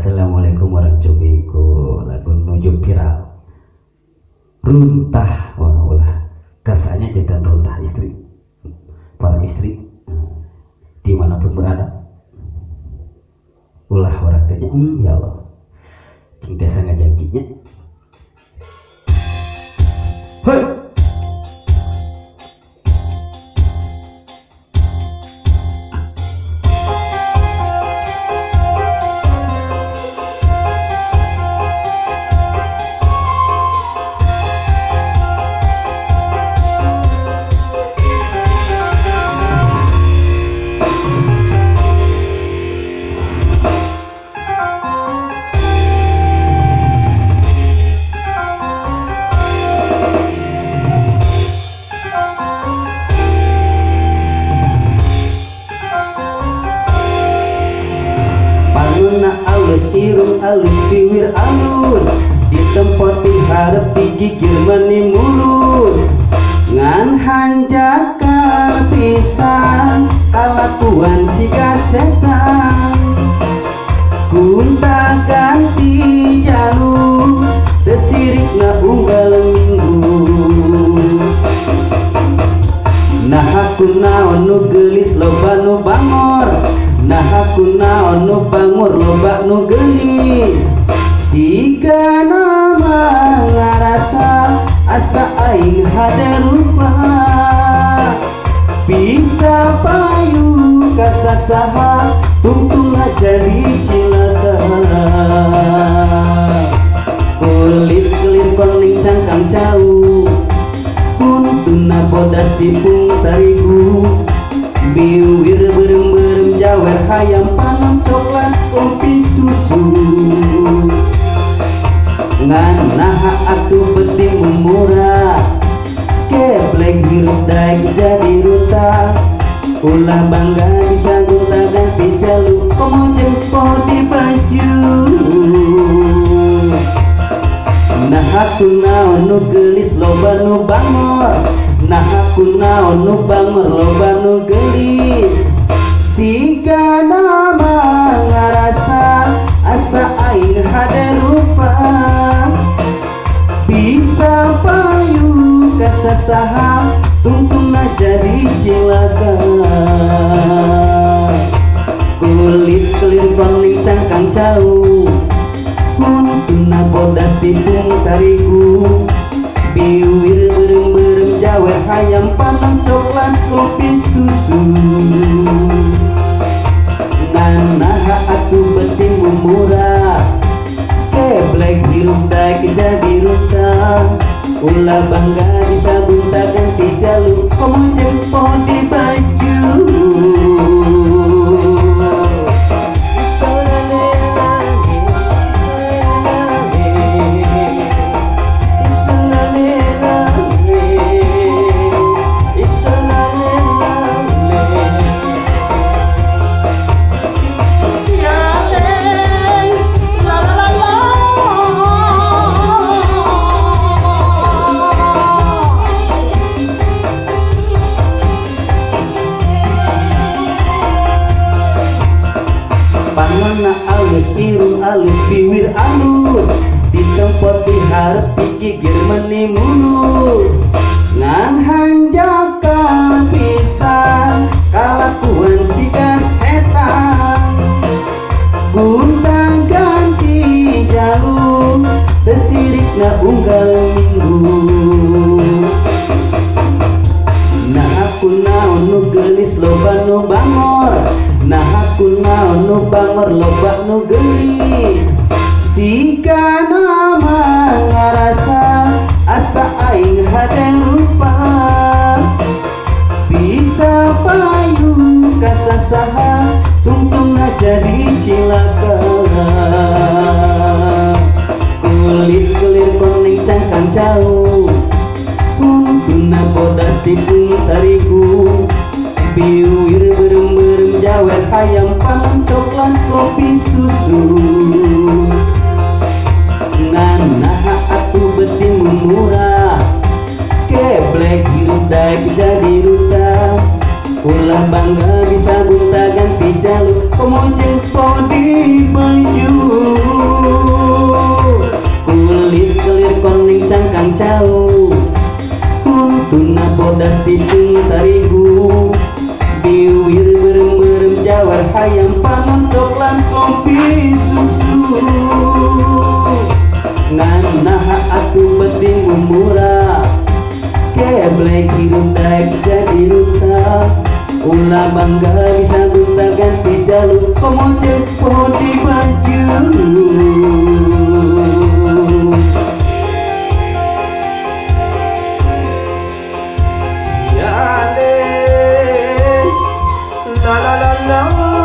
Assalamualaikum warahmatullahi wabarakatuh. Lagu nuju viral runtah ulah kasanya jadi runtah istri para istri dimanapun berada ulah orang tanya ya Allah cinta sangat janjinya hei alus irung alus bibir alus di tempat diharap digigir meni mulus ngan hanjakar pisan kalakuan jika setan gunta ganti jalur desirik na unggal minggu nah aku naon nu gelis loba nu bangor nah aku naon nu bangor loba nu gelis siga nama ngarasa asa aing hade rupa bisa payu kasasaha tungtung jadi cilaka kulit kelir koning cangkang jauh kuntuna bodas tipung tarigu biwir berem-berem jawer hayam panon coklat kopi susu ngan naha atuh beting murah keblek hirup daik jadi ruta ulah bangga bisa gunta ganti jaluk komojeng poh di baju nah aku naon nu gelis loba nu bangor nah aku naon nu bangor loba nu gelis siga nama ngarasa asa aing hade rupa bisa payu kasasaha tungtungna jadi cilaka kulit kelir koning cangkang jauh kuntuna bodas tipung tarigu biwir berem-berem jawer hayam panon coklat kopi susu nanaha aku beting murah keblek hirup daik jadi ruta ulah bangga bisa gunta ganti jaluk komojeng poh di baju panona alus irung alus bibir alus di tempat diharap digigir meni mulus ngan hanjakan pisan kalakuan jika setan gunta ganti jalur desirik na unggal minggu nah aku naon nu gelis loba nu bangor nah aku naon nu bangor loba nu gelis siga nama ngarasa asa aing hade rupa bisa payu kasasaha tungtungna jadi cilaka kulit kelir koning cangkang jauh kuntuna bodas tipung tarigu biwir berem-berem jawer hayam panon coklat kopi susu ngan naha atuh beting murah keblek hirup daik jadi ruta ulah bangga bisa gunta ganti jaluk komojeng poh di baju bodas tipung tarigu biwir berem-berem jawar hayam panon coklat kopi susu ngan naha atu penting murah keblek hidup daek jadi rusak ulah bangga bisa gunta ganti jalur pemocet pohon di baju ya le la la la la